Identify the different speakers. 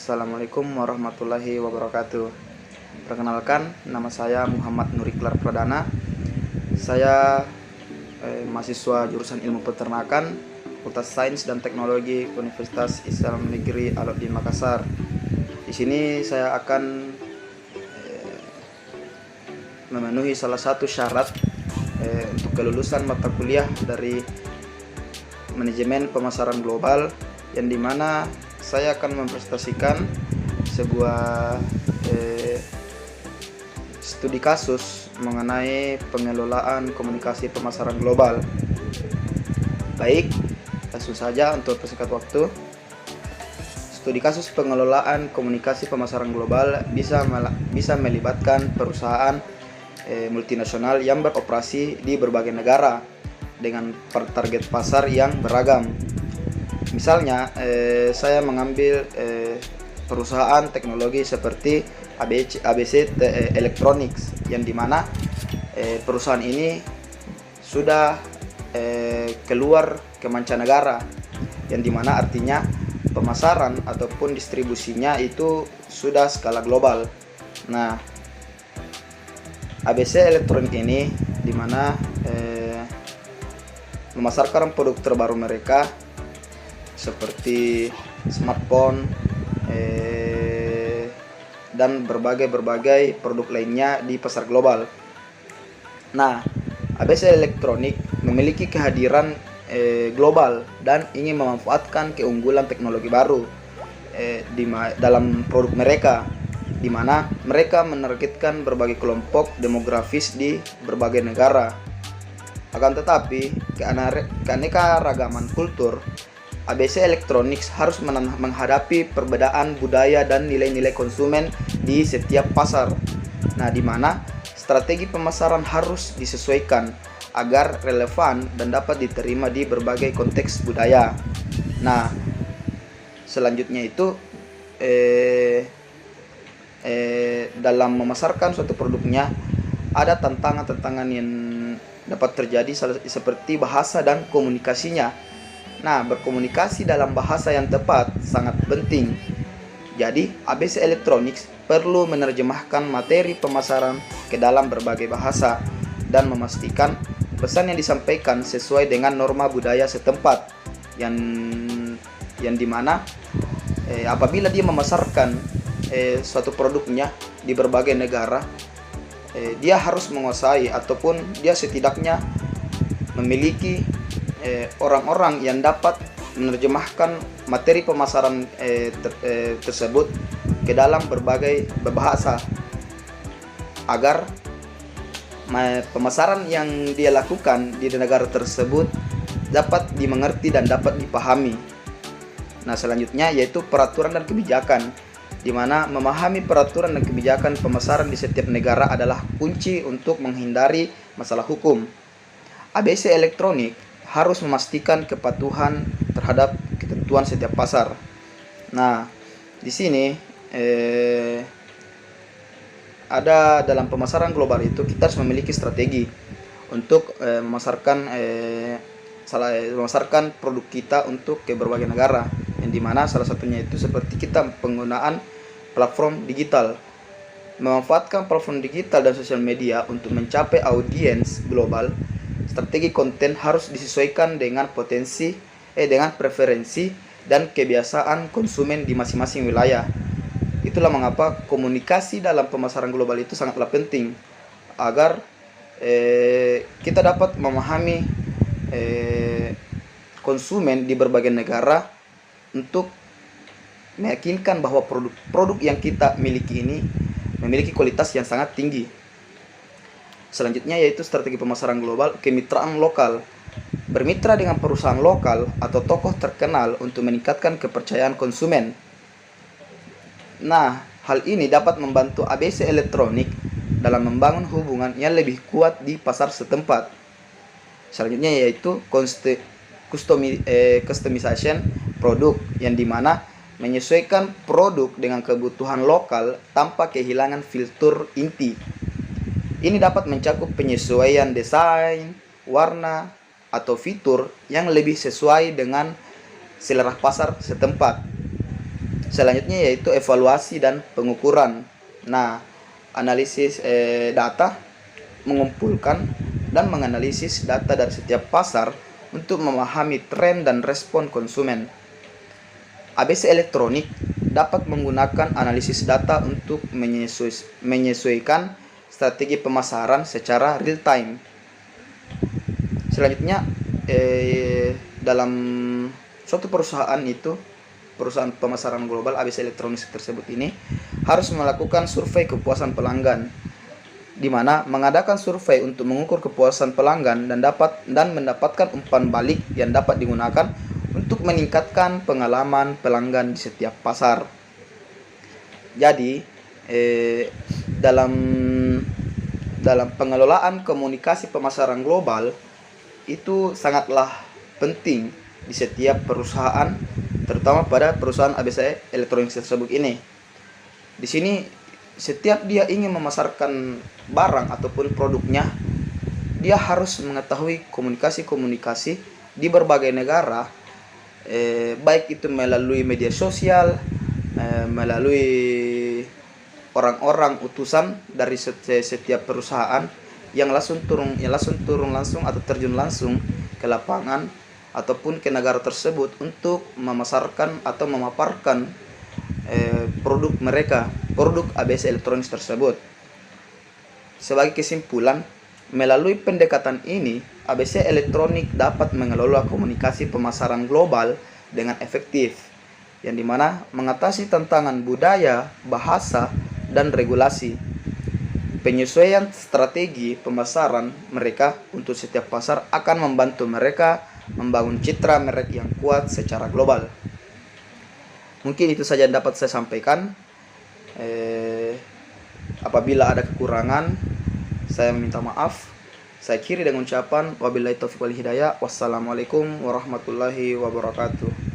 Speaker 1: Assalamualaikum warahmatullahi wabarakatuh. Perkenalkan, nama saya Muhammad Nuriklar Pradana. Saya mahasiswa jurusan Ilmu Peternakan, Fakultas Sains dan Teknologi Universitas Islam Negeri Alauddin Makassar. Di sini saya akan memenuhi salah satu syarat untuk kelulusan mata kuliah dari manajemen pemasaran global, yang dimana saya akan mempresentasikan sebuah studi kasus mengenai pengelolaan komunikasi pemasaran global. Baik, langsung saja untuk persingkat waktu. Studi kasus pengelolaan komunikasi pemasaran global bisa melibatkan perusahaan multinasional yang beroperasi di berbagai negara dengan target pasar yang beragam. Misalnya, saya mengambil perusahaan teknologi seperti ABC Electronics, yang dimana perusahaan ini sudah keluar ke mancanegara, yang dimana artinya pemasaran ataupun distribusinya itu sudah skala global. Nah, ABC Electronics ini dimana memasarkan produk terbaru mereka seperti smartphone dan berbagai produk lainnya di pasar global. Nah, ABC Electronics memiliki kehadiran global dan ingin memanfaatkan keunggulan teknologi baru dalam produk mereka, di mana mereka menargetkan berbagai kelompok demografis di berbagai negara. Akan tetapi, keanekaragaman kultur, ABC Electronics harus menghadapi perbedaan budaya dan nilai-nilai konsumen di setiap pasar. Nah, di mana strategi pemasaran harus disesuaikan agar relevan dan dapat diterima di berbagai konteks budaya. Nah, selanjutnya itu dalam memasarkan suatu produknya ada tantangan-tantangan yang dapat terjadi seperti bahasa dan komunikasinya. Nah, berkomunikasi dalam bahasa yang tepat sangat penting. Jadi, ABC Electronics perlu menerjemahkan materi pemasaran ke dalam berbagai bahasa dan memastikan pesan yang disampaikan sesuai dengan norma budaya setempat, yang dimana apabila dia memasarkan suatu produknya di berbagai negara, dia harus menguasai ataupun dia setidaknya memiliki orang-orang yang dapat menerjemahkan materi pemasaran tersebut ke dalam berbagai bahasa agar pemasaran yang dia lakukan di negara tersebut dapat dimengerti dan dapat dipahami. Nah, selanjutnya yaitu peraturan dan kebijakan, di mana memahami peraturan dan kebijakan pemasaran di setiap negara adalah kunci untuk menghindari masalah hukum. ABC Electronics harus memastikan kepatuhan terhadap ketentuan setiap pasar. Nah, di sini ada dalam pemasaran global itu kita harus memiliki strategi untuk memasarkan produk kita untuk ke berbagai negara, yang dimana salah satunya itu seperti kita penggunaan platform digital. Memanfaatkan platform digital dan sosial media untuk mencapai audiens global, strategi konten harus disesuaikan dengan dengan preferensi dan kebiasaan konsumen di masing-masing wilayah. Itulah mengapa komunikasi dalam pemasaran global itu sangatlah penting agar kita dapat memahami konsumen di berbagai negara untuk meyakinkan bahwa produk yang kita miliki ini memiliki kualitas yang sangat tinggi. Selanjutnya yaitu strategi pemasaran global, kemitraan lokal. Bermitra dengan perusahaan lokal atau tokoh terkenal untuk meningkatkan kepercayaan konsumen. Nah, hal ini dapat membantu ABC Electronics dalam membangun hubungan yang lebih kuat di pasar setempat. Selanjutnya yaitu customization produk, yang dimana menyesuaikan produk dengan kebutuhan lokal tanpa kehilangan fitur inti. Ini dapat mencakup penyesuaian desain, warna, atau fitur yang lebih sesuai dengan selera pasar setempat. Selanjutnya yaitu evaluasi dan pengukuran. Nah, analisis data, mengumpulkan dan menganalisis data dari setiap pasar untuk memahami tren dan respon konsumen. ABC elektronik dapat menggunakan analisis data untuk menyesuaikan strategi pemasaran secara real time. Selanjutnya, dalam suatu perusahaan pemasaran global, ABC elektronik tersebut ini harus melakukan survei kepuasan pelanggan, di mana mengadakan survei untuk mengukur kepuasan pelanggan dan mendapatkan umpan balik yang dapat digunakan untuk meningkatkan pengalaman pelanggan di setiap pasar. Jadi, dalam pengelolaan komunikasi pemasaran global itu sangatlah penting di setiap perusahaan, terutama pada perusahaan ABC elektronik tersebut ini. Di sini setiap dia ingin memasarkan barang ataupun produknya, dia harus mengetahui komunikasi di berbagai negara, baik itu melalui media sosial, melalui orang-orang utusan dari setiap perusahaan yang langsung turun langsung atau terjun langsung ke lapangan ataupun ke negara tersebut untuk memasarkan atau memaparkan produk mereka, produk ABC elektronik tersebut. Sebagai kesimpulan, melalui pendekatan ini, ABC elektronik dapat mengelola komunikasi pemasaran global dengan efektif, yang dimana mengatasi tantangan budaya, bahasa, dan regulasi. Penyesuaian strategi pemasaran mereka untuk setiap pasar akan membantu mereka membangun citra merek yang kuat secara global. Mungkin itu saja yang dapat saya sampaikan. Apabila ada kekurangan, saya meminta maaf. Saya akhiri dengan ucapan wabillahi taufiq wal hidayah. Wassalamualaikum warahmatullahi wabarakatuh.